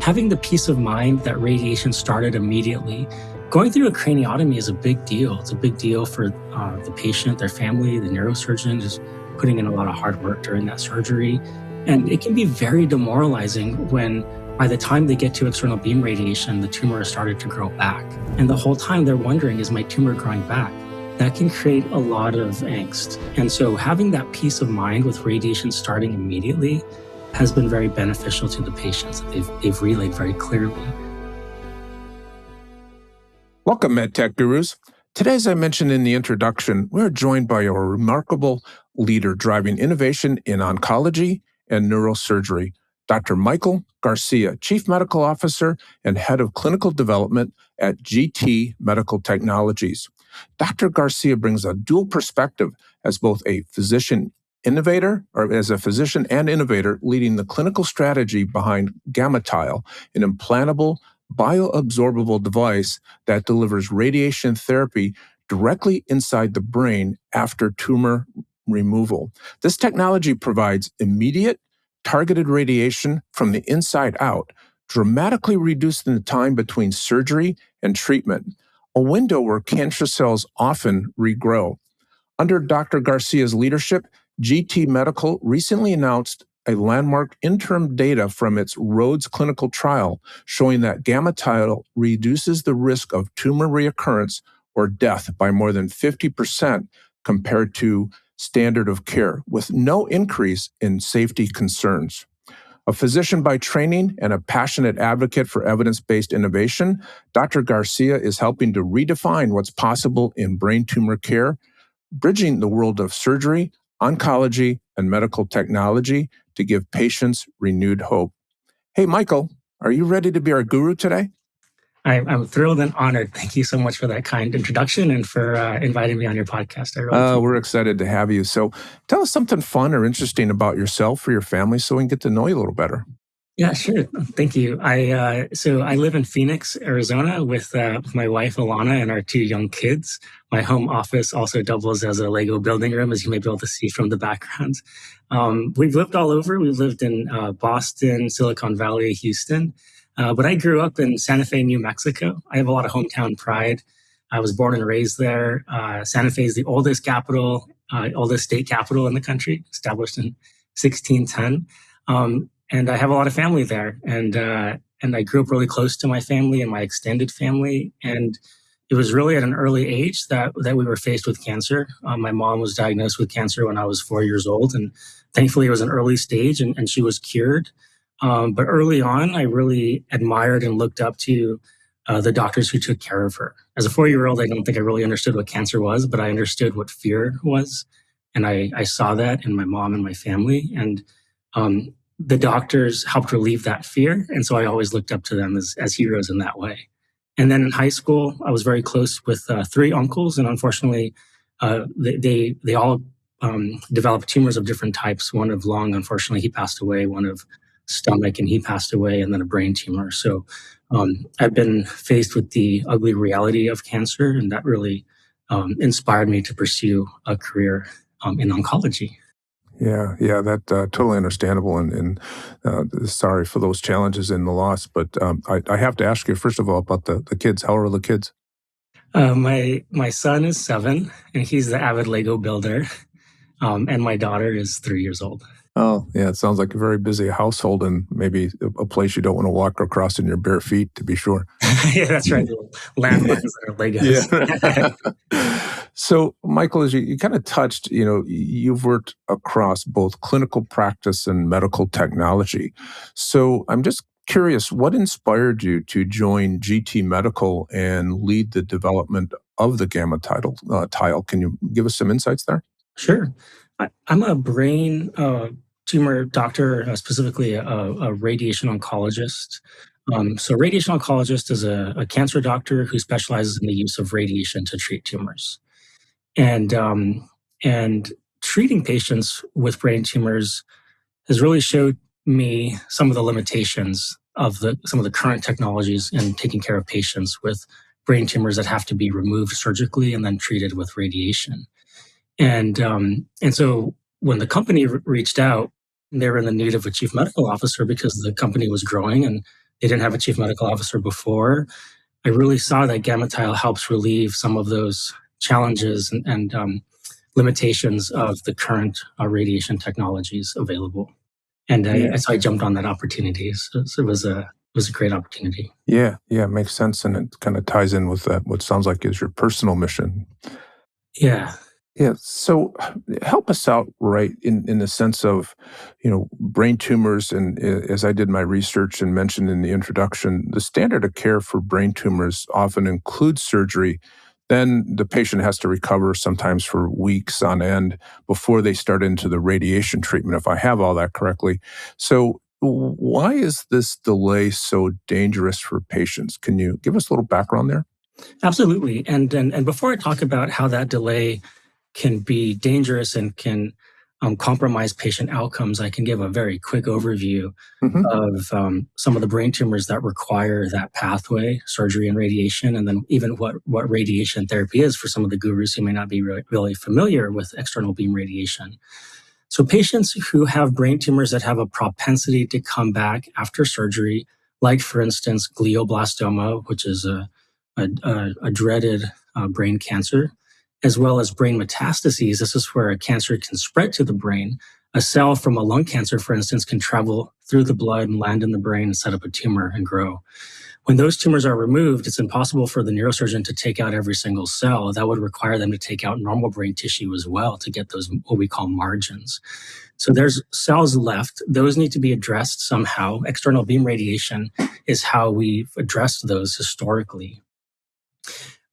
having the peace of mind that radiation started immediately. Going through a craniotomy is a big deal. It's a big deal for the patient, their family, the neurosurgeon is putting in a lot of hard work during that surgery. And it can be very demoralizing when by the time they get to external beam radiation, the tumor has started to grow back. And the whole time they're wondering, is my tumor growing back? That can create a lot of angst. And so having that peace of mind with radiation starting immediately has been very beneficial to the patients that they've relayed very clearly. Welcome, MedTech Gurus. Today, as I mentioned in the introduction, we're joined by a remarkable leader driving innovation in oncology and neurosurgery, Dr. Michael Garcia, Chief Medical Officer and Head of Clinical Development at GT Medical Technologies. Dr. Garcia brings a dual perspective as both a physician innovator, or as a physician and innovator leading the clinical strategy behind GammaTile, an implantable bioabsorbable device that delivers radiation therapy directly inside the brain after tumor removal. This technology provides immediate, targeted radiation from the inside out, dramatically reducing the time between surgery and treatment, a window where cancer cells often regrow. Under Dr. Garcia's leadership, GT Medical recently announced a landmark interim data from its Rhodes clinical trial showing that GammaTile reduces the risk of tumor recurrence or death by more than 50% compared to standard of care, with no increase in safety concerns. A physician by training and a passionate advocate for evidence-based innovation, Dr. Garcia is helping to redefine what's possible in brain tumor care, bridging the world of surgery, oncology, and medical technology to give patients renewed hope. Hey, Michael, are you ready to be our guru today? I'm thrilled and honored. Thank you so much for that kind introduction and for inviting me on your podcast. We're excited to have you. So tell us something fun or interesting about yourself or your family so we can get to know you a little better. Yeah, sure. Thank you. So I live in Phoenix, Arizona with my wife, Alana, and our 2 young kids. My home office also doubles as a Lego building room, as you may be able to see from the background. We've lived all over. We've lived in Boston, Silicon Valley, Houston. But I grew up in Santa Fe, New Mexico. I have a lot of hometown pride. I was born and raised there. Santa Fe is the oldest state capital in the country, established in 1610. And I have a lot of family there. And I grew up really close to my family and my extended family. And it was really at an early age that we were faced with cancer. My mom was diagnosed with cancer when I was 4 years old. And thankfully, it was an early stage and she was cured. But early on, I really admired and looked up to the doctors who took care of her. As a 4-year-old, I don't think I really understood what cancer was, but I understood what fear was. And I saw that in my mom and my family. And the doctors helped relieve that fear. And so I always looked up to them as heroes in that way. And then in high school, I was very close with 3 uncles. And unfortunately, they all developed tumors of different types. One of lung, unfortunately, he passed away. One of stomach, and he passed away. And then a brain tumor. So I've been faced with the ugly reality of cancer. And that really inspired me to pursue a career in oncology. Yeah, that totally understandable, and sorry for those challenges and the loss. But I have to ask you first of all about the kids. How old are the kids? My son is 7, and he's the avid Lego builder, and my daughter is 3 years old. Oh, yeah, it sounds like a very busy household and maybe a place you don't want to walk across in your bare feet, to be sure. Yeah, that's right. Landmines that are Legos. Yeah. So, Michael, as you kind of touched, you've worked across both clinical practice and medical technology. So I'm just curious, what inspired you to join GT Medical and lead the development of the GammaTile? Can you give us some insights there? Sure. I'm a brain tumor doctor, specifically a radiation oncologist. So radiation oncologist is a cancer doctor who specializes in the use of radiation to treat tumors. And treating patients with brain tumors has really showed me some of the limitations of some of the current technologies in taking care of patients with brain tumors that have to be removed surgically and then treated with radiation. And so when the company reached out, they were in the need of a chief medical officer because the company was growing and they didn't have a chief medical officer before, I really saw that GammaTile helps relieve some of those challenges and limitations of the current radiation technologies available. And so I jumped on that opportunity. So it was a great opportunity. Yeah, yeah, it makes sense, and it kind of ties in with that, what sounds like is your personal mission. Yeah, Yeah, so help us out, right, in the sense of, brain tumors, and as I did my research and mentioned in the introduction, the standard of care for brain tumors often includes surgery. Then the patient has to recover sometimes for weeks on end before they start into the radiation treatment, if I have all that correctly. So why is this delay so dangerous for patients? Can you give us a little background there? absolutely. And before I talk about how that delay can be dangerous and can compromise patient outcomes, I can give a very quick overview Hmm. of some of the brain tumors that require that pathway, surgery and radiation, and then even what radiation therapy is for some of the gurus who may not be really familiar with external beam radiation. So patients who have brain tumors that have a propensity to come back after surgery, like for instance, glioblastoma, which is a dreaded brain cancer, as well as brain metastases. This is where a cancer can spread to the brain. A cell from a lung cancer, for instance, can travel through the blood and land in the brain and set up a tumor and grow. When those tumors are removed, it's impossible for the neurosurgeon to take out every single cell. That would require them to take out normal brain tissue as well to get those, what we call margins. So there's cells left. Those need to be addressed somehow. External beam radiation is how we've addressed those historically.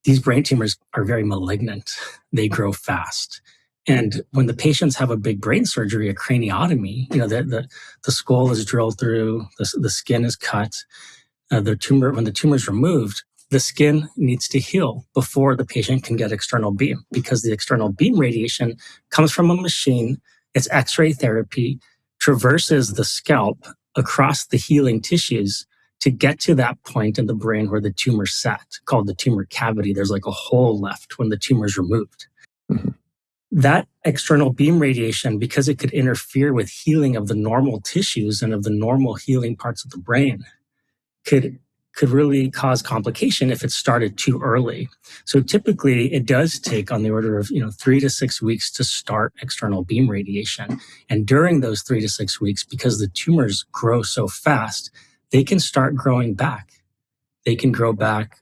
These brain tumors are very malignant. They grow fast. And when the patients have a big brain surgery, a craniotomy, the skull is drilled through, the skin is cut, when the tumor is removed, the skin needs to heal before the patient can get external beam, because the external beam radiation comes from a machine. It's X-ray therapy, traverses the scalp across the healing tissues to get to that point in the brain where the tumor sat, called the tumor cavity. There's like a hole left when the tumor is removed. Mhm. That external beam radiation, because it could interfere with healing of the normal tissues and of the normal healing parts of the brain, could really cause complication if it started too early. So typically it does take on the order of 3 to 6 weeks to start external beam radiation. And during those 3 to 6 weeks, because the tumors grow so fast, they can start growing back. They can grow back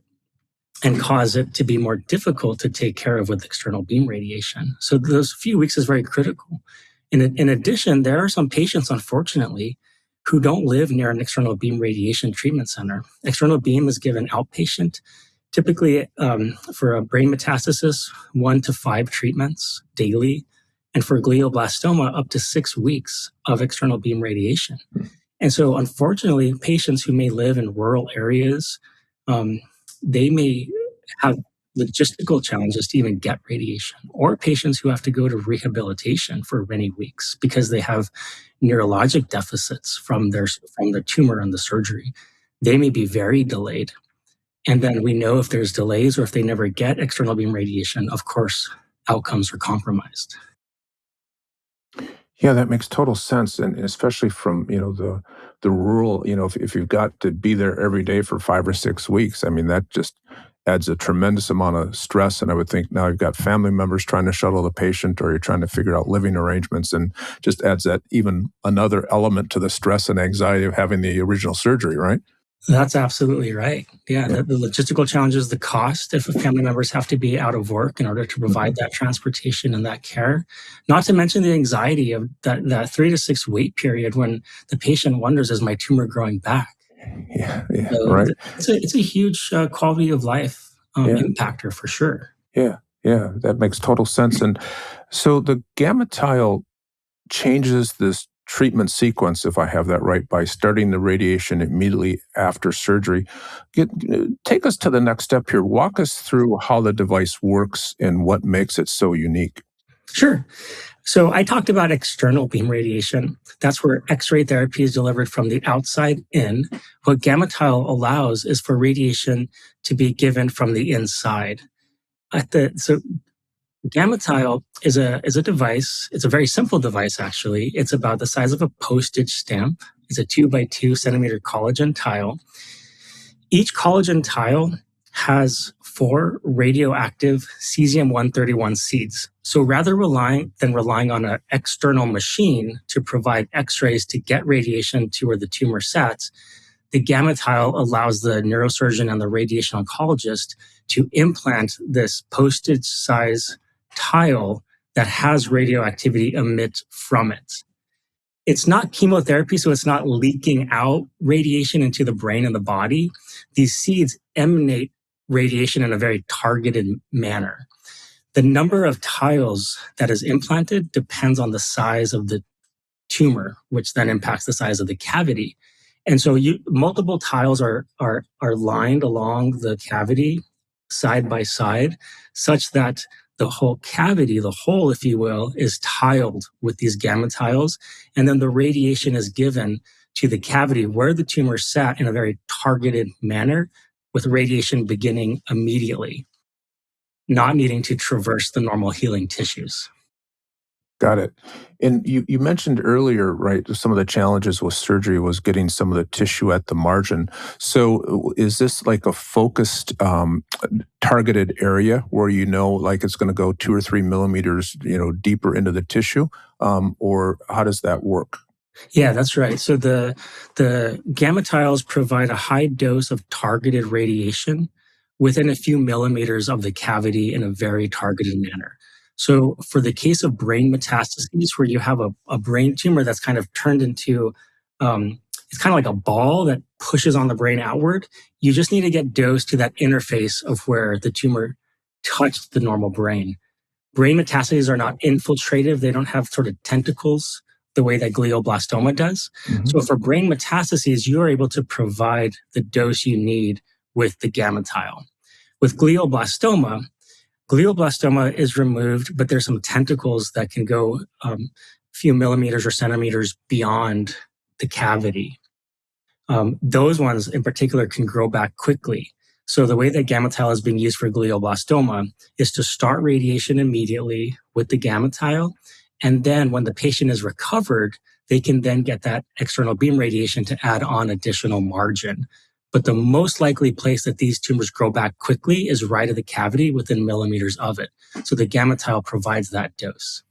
and cause it to be more difficult to take care of with external beam radiation. So those few weeks is very critical. In addition, there are some patients, unfortunately, who don't live near an external beam radiation treatment center. External beam is given outpatient, typically for a brain metastasis, 1 to 5 treatments daily, and for glioblastoma, up to 6 weeks of external beam radiation. And so, unfortunately, patients who may live in rural areas, they may have logistical challenges to even get radiation, or patients who have to go to rehabilitation for many weeks because they have neurologic deficits from the tumor and the surgery. They may be very delayed. And then we know if there's delays or if they never get external beam radiation, of course, outcomes are compromised. Yeah, that makes total sense, and especially from the rural. If you've got to be there every day for 5 or 6 weeks, I mean that just adds a tremendous amount of stress. And I would think now you've got family members trying to shuttle the patient, or you're trying to figure out living arrangements, and just adds that even another element to the stress and anxiety of having the original surgery, right? That's absolutely right. Yeah, Yeah. the logistical challenges, the cost, if family members have to be out of work in order to provide Mhm. that transportation and that care, not to mention the anxiety of that 3 to 6 wait period when the patient wonders, is my tumor growing back? Yeah, yeah, So right. it's a huge quality of life Yeah, impactor for sure. yeah, yeah. That makes total sense. And so the gamma tile changes this treatment sequence, if I have that right, by starting the radiation immediately after surgery. Take us to the next step here. Walk us through how the device works and what makes it so unique. Sure. So I talked about external beam radiation. That's where X-ray therapy is delivered from the outside in. What GammaTile allows is for radiation to be given from the inside. So GammaTile is a device. It's a very simple device, actually. It's about the size of a postage stamp. It's a 2 by 2 centimeter collagen tile. Each collagen tile has 4 radioactive cesium-131 seeds. So rather than relying on an external machine to provide x-rays to get radiation to where the tumor sets, the GammaTile allows the neurosurgeon and the radiation oncologist to implant this postage size tile that has radioactivity emit from it. It's not chemotherapy, so it's not leaking out radiation into the brain and the body. These seeds emanate radiation in a very targeted manner. The number of tiles that is implanted depends on the size of the tumor, which then impacts the size of the cavity. And so multiple tiles are lined along the cavity side by side, such that the whole cavity, the hole, if you will, is tiled with these gamma tiles. And then the radiation is given to the cavity where the tumor sat in a very targeted manner, with radiation beginning immediately, not needing to traverse the normal healing tissues. Got it. And you mentioned earlier, right, some of the challenges with surgery was getting some of the tissue at the margin. So is this like a focused, targeted area where like it's going to go 2 or 3 millimeters, deeper into the tissue, or how does that work? Yeah, that's right. So the gamma tiles provide a high dose of targeted radiation within a few millimeters of the cavity in a very targeted manner. So for the case of brain metastases, where you have a brain tumor that's kind of turned into, it's kind of like a ball that pushes on the brain outward, you just need to get dosed to that interface of where the tumor touched the normal brain. Brain metastases are not infiltrative. They don't have sort of tentacles the way that glioblastoma does. Mm-hmm. So for brain metastases, you are able to provide the dose you need with the GammaTile. With glioblastoma is removed, but there's some tentacles that can go a few millimeters or centimeters beyond the cavity. Those ones in particular can grow back quickly. So the way that GammaTile is being used for glioblastoma is to start radiation immediately with the GammaTile. And then when the patient is recovered, they can then get that external beam radiation to add on additional margin. But the most likely place that these tumors grow back quickly is right at the cavity within millimeters of it. So the GammaTile provides that dose.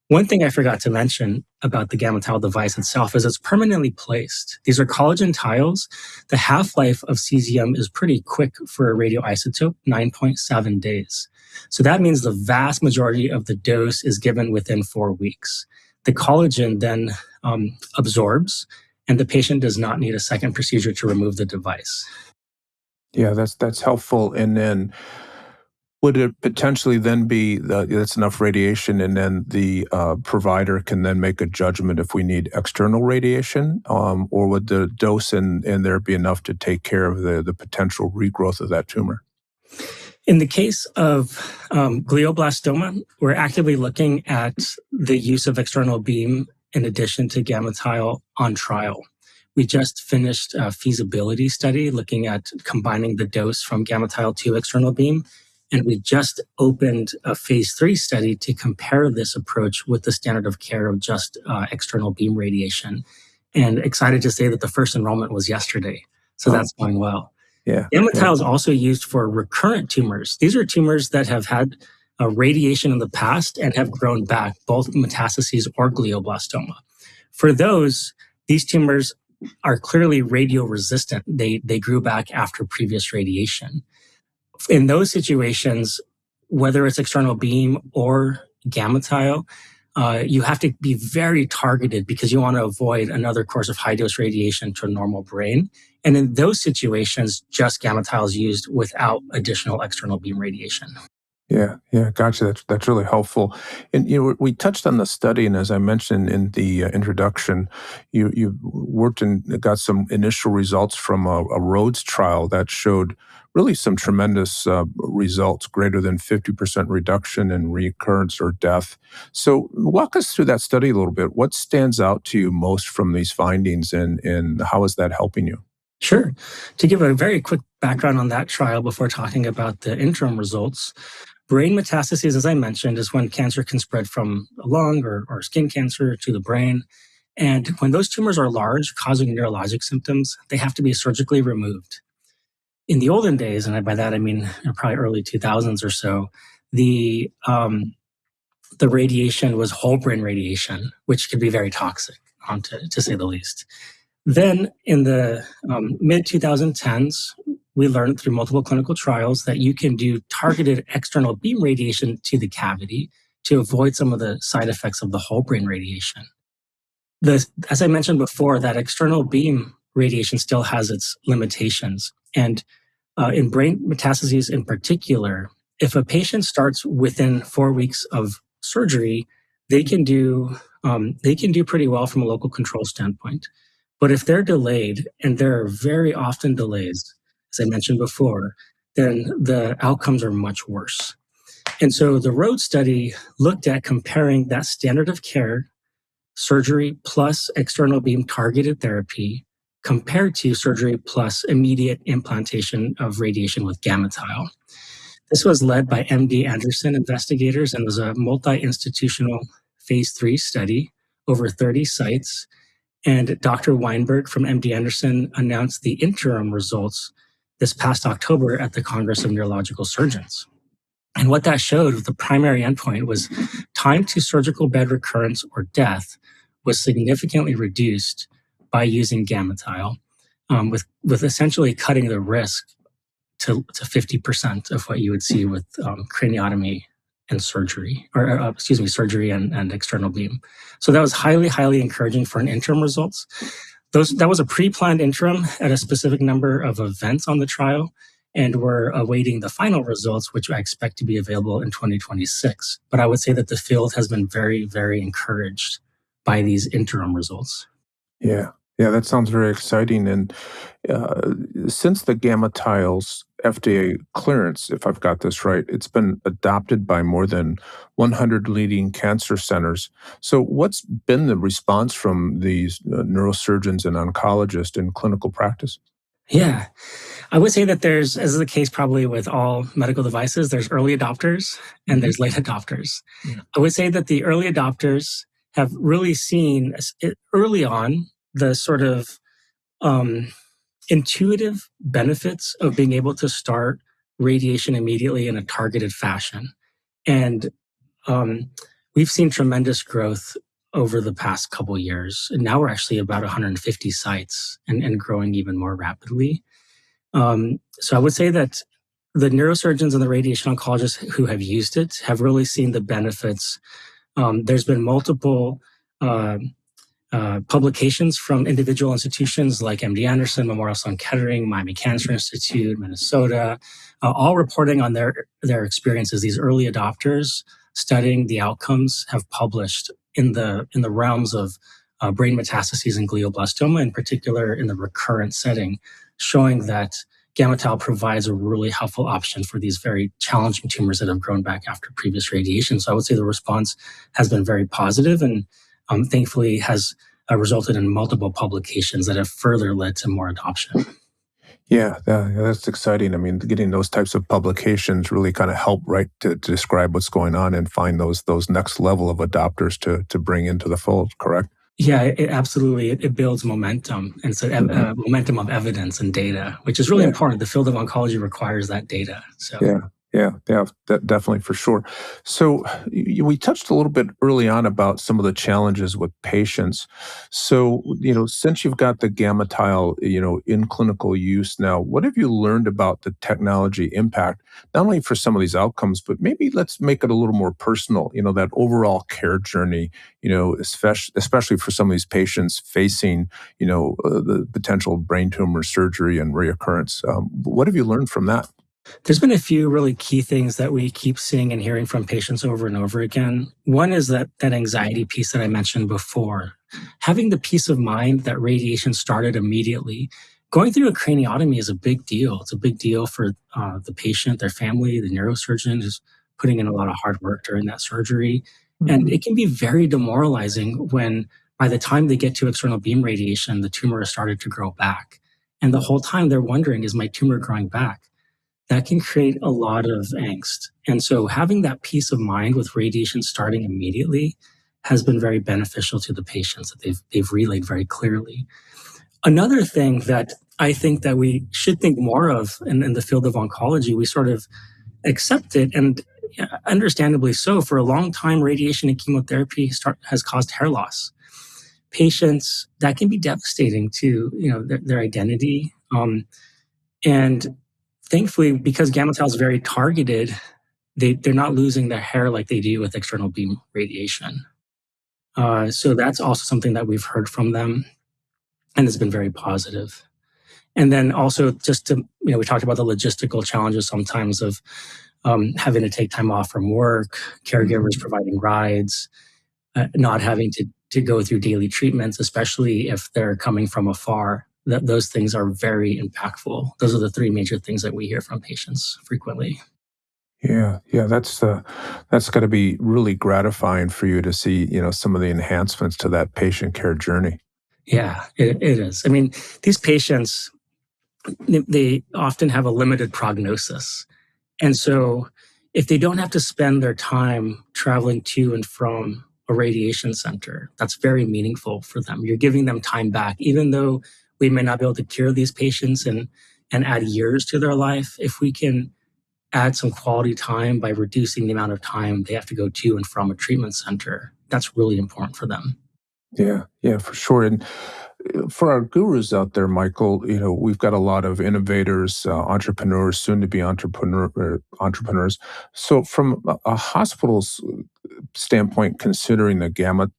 One thing I forgot to mention about the GammaTile device itself is it's permanently placed. These are collagen tiles. The half-life of cesium is pretty quick for a radioisotope, 9.7 days. So that means the vast majority of the dose is given within 4 weeks. The collagen then absorbs, and the patient does not need a second procedure to remove the device. Yeah, that's helpful. And then would it potentially then be that's enough radiation, and then the provider can then make a judgment if we need external radiation, or would the dose in there be enough to take care of the potential regrowth of that tumor? In the case of glioblastoma, we're actively looking at the use of external beam in addition to GammaTile on trial. We just finished a feasibility study looking at combining the dose from GammaTile to external beam. And we just opened a phase 3 study to compare this approach with the standard of care of just external beam radiation. And excited to say that the first enrollment was yesterday. So that's going well. Yeah. GammaTile is also used for recurrent tumors. These are tumors that have had radiation in the past and have grown back, both metastases or glioblastoma. For those, these tumors are clearly radio resistant. They grew back after previous radiation. In those situations, whether it's external beam or GammaTile, you have to be very targeted because you want to avoid another course of high-dose radiation to a normal brain. And in those situations, just GammaTile is used without additional external beam radiation. Yeah, gotcha. That's really helpful. And we touched on the study, and as I mentioned in the introduction, you worked and got some initial results from a Rhodes trial that showed really some tremendous results, greater than 50% reduction in recurrence or death. So walk us through that study a little bit. What stands out to you most from these findings, and how is that helping you? Sure. To give a very quick background on that trial before talking about the interim results, brain metastases, as I mentioned, is when cancer can spread from a lung or skin cancer to the brain. And when those tumors are large, causing neurologic symptoms, they have to be surgically removed. In the olden days, and by that I mean probably early 2000s or so, the radiation was whole brain radiation, which could be very toxic, to say the least. Then in the mid 2010s, we learned through multiple clinical trials that you can do targeted external beam radiation to the cavity to avoid some of the side effects of the whole brain radiation. As I mentioned before, that external beam radiation still has its limitations. And in brain metastases in particular, if a patient starts within 4 weeks of surgery, they can do pretty well from a local control standpoint. But if they're delayed, and there are very often delays, as I mentioned before, then the outcomes are much worse. And so the ROAD study looked at comparing that standard of care, surgery plus external beam targeted therapy, compared to surgery plus immediate implantation of radiation with GammaTile. This was led by MD Anderson investigators and was a multi-institutional phase 3 study over 30 sites. And Dr. Weinberg from MD Anderson announced the interim results this past October at the Congress of Neurological Surgeons. And what that showed, the primary endpoint, was time to surgical bed recurrence or death was significantly reduced by using GammaTile, with essentially cutting the risk to 50% of what you would see with craniotomy and surgery, or surgery and external beam. So that was highly, highly encouraging for an interim results. That was a pre-planned interim at a specific number of events on the trial, and we're awaiting the final results, which I expect to be available in 2026. But I would say that the field has been very, very encouraged by these interim results. Yeah, that sounds very exciting. And since the GammaTile's FDA clearance, if I've got this right, it's been adopted by more than 100 leading cancer centers. So what's been the response from these neurosurgeons and oncologists in clinical practice? Yeah, I would say that there's, as is the case probably with all medical devices, there's early adopters and there's late adopters. Yeah. I would say that the early adopters have really seen early on the sort of intuitive benefits of being able to start radiation immediately in a targeted fashion. And we've seen tremendous growth over the past couple of years. And now we're actually about 150 sites and growing even more rapidly. So I would say that the neurosurgeons and the radiation oncologists who have used it have really seen the benefits. There's been multiple publications from individual institutions like MD Anderson, Memorial Sloan Kettering, Miami Cancer Institute, Minnesota, all reporting on their experiences. These early adopters studying the outcomes have published in the realms of brain metastases and glioblastoma, in particular in the recurrent setting, showing that GammaTile provides a really helpful option for these very challenging tumors that have grown back after previous radiation. So I would say the response has been very positive and thankfully has resulted in multiple publications that have further led to more adoption. Yeah, that's exciting. I mean, getting those types of publications really kind of help, right, to describe what's going on and find those next level of adopters to bring into the fold, correct? Yeah, absolutely. It builds momentum, and it's a momentum of evidence and data, which is really important. The field of oncology requires that data. So Yeah, definitely, for sure. So we touched a little bit early on about some of the challenges with patients. So, since you've got the GammaTile, in clinical use now, what have you learned about the technology impact, not only for some of these outcomes, but maybe let's make it a little more personal, that overall care journey, especially for some of these patients facing, the potential brain tumor surgery and reoccurrence. What have you learned from that? There's been a few really key things that we keep seeing and hearing from patients over and over again. One is that anxiety piece that I mentioned before. Having the peace of mind that radiation started immediately. Going through a craniotomy is a big deal. It's a big deal for the patient, their family, the neurosurgeon is putting in a lot of hard work during that surgery. Mm-hmm. And it can be very demoralizing when by the time they get to external beam radiation, the tumor has started to grow back. And the whole time they're wondering, is my tumor growing back? That can create a lot of angst. And so having that peace of mind with radiation starting immediately has been very beneficial to the patients that they've relayed very clearly. Another thing that I think that we should think more of in the field of oncology, we sort of accept it, and understandably so. For a long time, radiation and chemotherapy has caused hair loss. Patients, that can be devastating to their identity. And thankfully, because GammaTile is very targeted, they're not losing their hair like they do with external beam radiation. So that's also something that we've heard from them, and it's been very positive. And then also, just to, we talked about the logistical challenges sometimes of having to take time off from work, caregivers providing rides, not having to go through daily treatments, especially if they're coming from afar. Those things are very impactful. Those are the three major things that we hear from patients frequently. Yeah, that's got to be really gratifying for you to see, some of the enhancements to that patient care journey. Yeah, it is. I mean, these patients, they often have a limited prognosis. And so if they don't have to spend their time traveling to and from a radiation center, that's very meaningful for them. You're giving them time back, even though we may not be able to cure these patients and add years to their life. If we can add some quality time by reducing the amount of time they have to go to and from a treatment center, that's really important for them. Yeah, for sure. And for our gurus out there, Michael, we've got a lot of innovators, entrepreneurs, soon to be entrepreneurs. So, from a hospital's standpoint, considering the gamma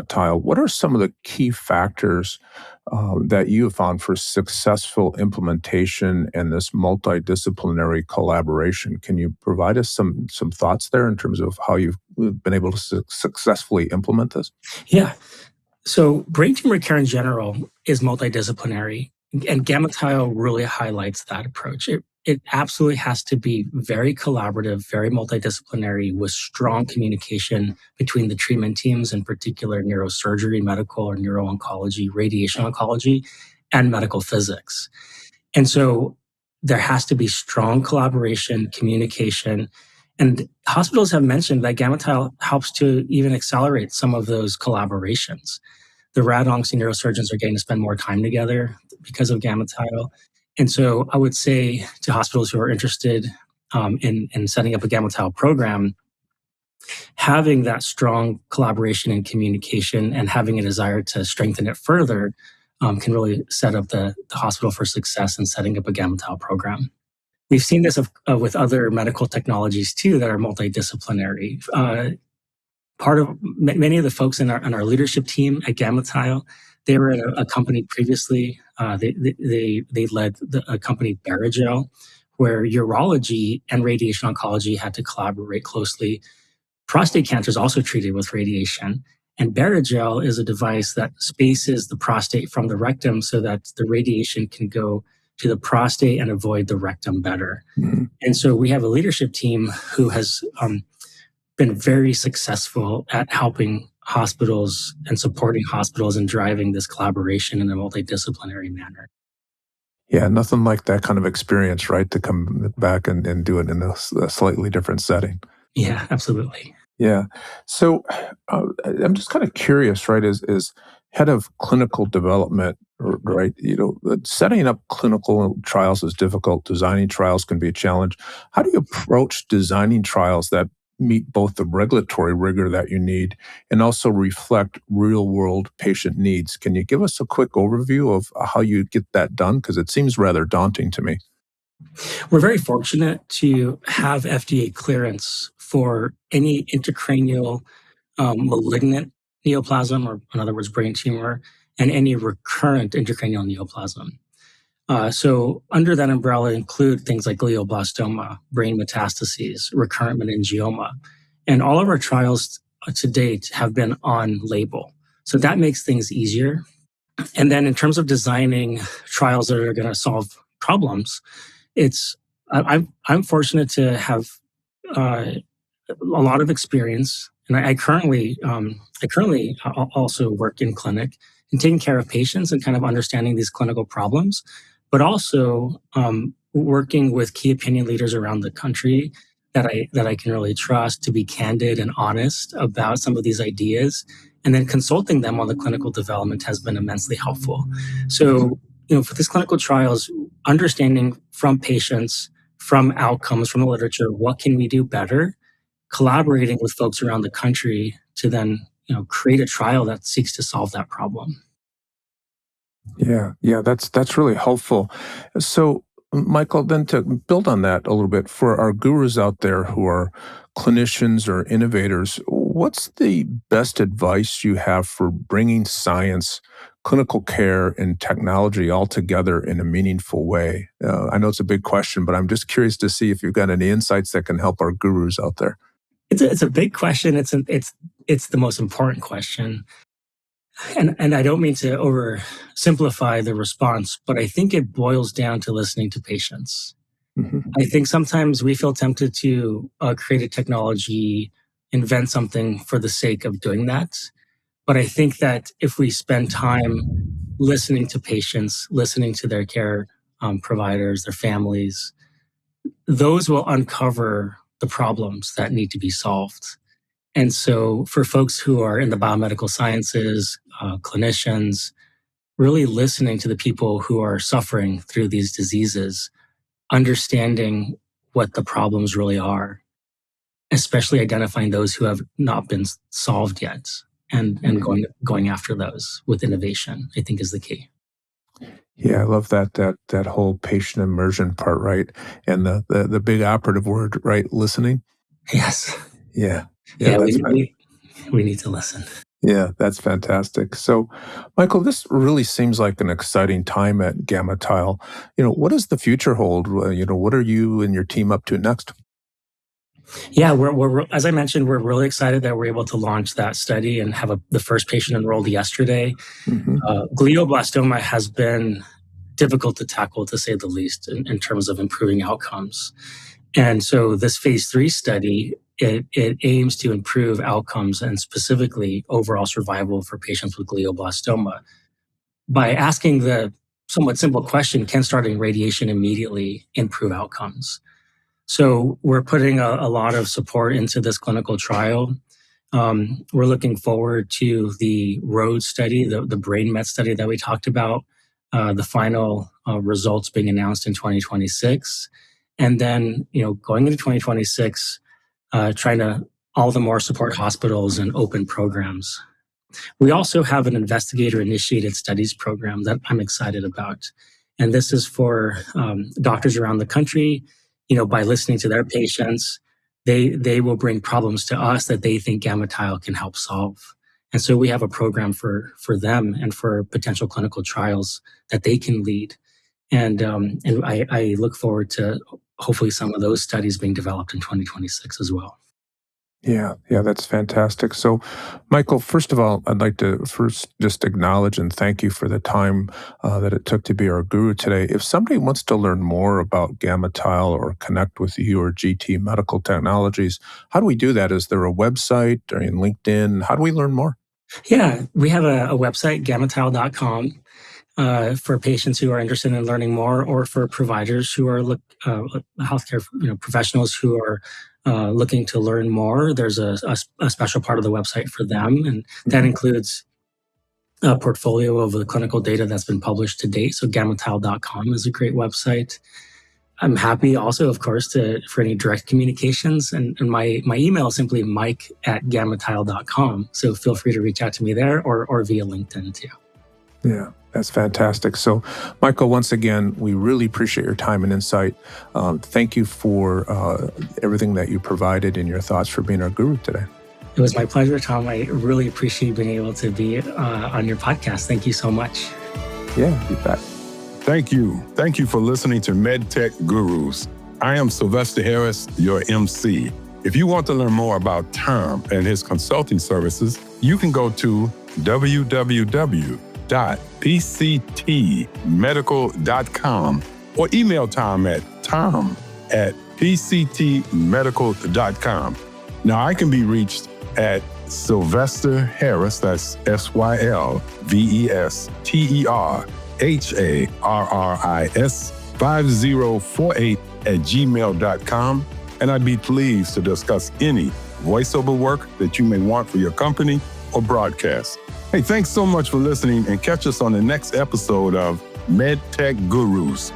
tile, what are some of the key factors that you have found for successful implementation and this multidisciplinary collaboration? Can you provide us some thoughts there in terms of how you've been able to successfully implement this? Yeah. So brain tumor care in general is multidisciplinary, and GammaTile really highlights that approach. It absolutely has to be very collaborative, very multidisciplinary, with strong communication between the treatment teams, in particular neurosurgery, medical or neuro-oncology, radiation oncology, and medical physics. And so there has to be strong collaboration, communication, and hospitals have mentioned that GammaTile helps to even accelerate some of those collaborations. The rad-oncs and neurosurgeons are getting to spend more time together because of GammaTile. And so I would say to hospitals who are interested in setting up a GammaTile program, having that strong collaboration and communication and having a desire to strengthen it further can really set up the hospital for success in setting up a GammaTile program. We've seen this with other medical technologies too that are multidisciplinary. Part of many of the folks in our leadership team at GammaTile, they were at a company previously. They led a company, Barrigel, where urology and radiation oncology had to collaborate closely. Prostate cancer is also treated with radiation, and Barrigel is a device that spaces the prostate from the rectum so that the radiation can go to the prostate and avoid the rectum better. Mm-hmm. And so we have a leadership team who has been very successful at helping hospitals and supporting hospitals and driving this collaboration in a multidisciplinary manner. Yeah, nothing like that kind of experience, right? To come back and do it in a slightly different setting. Yeah, absolutely. Yeah. So I'm just kind of curious, right? As head of clinical development, right? Setting up clinical trials is difficult. Designing trials can be a challenge. How do you approach designing trials that meet both the regulatory rigor that you need and also reflect real world patient needs? Can you give us a quick overview of how you get that done? Because it seems rather daunting to me. We're very fortunate to have FDA clearance for any intracranial malignant neoplasm, or in other words, brain tumor, and any recurrent intracranial neoplasm. So under that umbrella include things like glioblastoma, brain metastases, recurrent meningioma. And all of our trials to date have been on label. So that makes things easier. And then in terms of designing trials that are going to solve problems, I'm fortunate to have a lot of experience, and I currently also work in clinic and taking care of patients and kind of understanding these clinical problems, but also working with key opinion leaders around the country that I can really trust to be candid and honest about some of these ideas. And then consulting them on the clinical development has been immensely helpful. So, for these clinical trials, understanding from patients, from outcomes, from the literature, what can we do better? Collaborating with folks around the country to then, create a trial that seeks to solve that problem. Yeah, that's really helpful. So, Michael, then to build on that a little bit, for our gurus out there who are clinicians or innovators, what's the best advice you have for bringing science, clinical care, and technology all together in a meaningful way? I know it's a big question, but I'm just curious to see if you've got any insights that can help our gurus out there. It's a big question. It's the most important question. And I don't mean to oversimplify the response, but I think it boils down to listening to patients. Mhm. I think sometimes we feel tempted to create a technology, invent something for the sake of doing that. But I think that if we spend time listening to patients, listening to their care providers, their families, those will uncover the problems that need to be solved. And so, for folks who are in the biomedical sciences, clinicians, really listening to the people who are suffering through these diseases, understanding what the problems really are, especially identifying those who have not been solved yet, and going after those with innovation, I think is the key. Yeah, I love that whole patient immersion part, right? And the big operative word, right? Listening. Yes. Yeah, yeah, Yeah, that's we need to listen. yeah, that's fantastic. So, Michael, this really seems like an exciting time at GammaTile. What does the future hold? What are you and your team up to next? Yeah, we're as I mentioned, we're really excited that we're able to launch that study and have the first patient enrolled yesterday. Hmm. Glioblastoma has been difficult to tackle, to say the least, in terms of improving outcomes. And so this phase 3 study, it aims to improve outcomes and specifically overall survival for patients with glioblastoma by asking the somewhat simple question, can starting radiation immediately improve outcomes? So we're putting a lot of support into this clinical trial. We're looking forward to the ROAD study, the brain met study that we talked about, the final results being announced in 2026. And then, going into 2026, trying to all the more support hospitals and open programs. We also have an investigator-initiated studies program that I'm excited about. And this is for doctors around the country. By listening to their patients, they will bring problems to us that they think GammaTile can help solve. And so we have a program for them and for potential clinical trials that they can lead. And I look forward to hopefully some of those studies being developed in 2026 as well. Yeah, that's fantastic. So, Michael, first of all, I'd like to first just acknowledge and thank you for the time that it took to be our guru today. If somebody wants to learn more about GammaTile or connect with you or GT Medical Technologies, how do we do that? Is there a website or in LinkedIn? How do we learn more? Yeah, we have a website, GammaTile.com. For patients who are interested in learning more, or for providers who are healthcare professionals who are looking to learn more. There's a special part of the website for them, and that includes a portfolio of the clinical data that's been published to date. So GammaTile.com is a great website. I'm happy also, of course, for any direct communications. And my email is simply mike@gammatile.com. So feel free to reach out to me there or via LinkedIn too. Yeah, that's fantastic. So, Michael, once again, we really appreciate your time and insight. Thank you for everything that you provided and your thoughts for being our guru today. It was my pleasure, Tom. I really appreciate being able to be on your podcast. Thank you so much. Yeah, you bet. Thank you. Thank you for listening to MedTech Gurus. I am Sylvester Harris, your MC. If you want to learn more about Tom and his consulting services, you can go to www.pctmedical.com or email Tom at tom@pctmedical.com. Now, I can be reached at Sylvester Harris, that's SylvesterHarris 5048 @gmail.com. and I'd be pleased to discuss any voiceover work that you may want for your company or broadcast. Hey, thanks so much for listening, and catch us on the next episode of MedTech Gurus.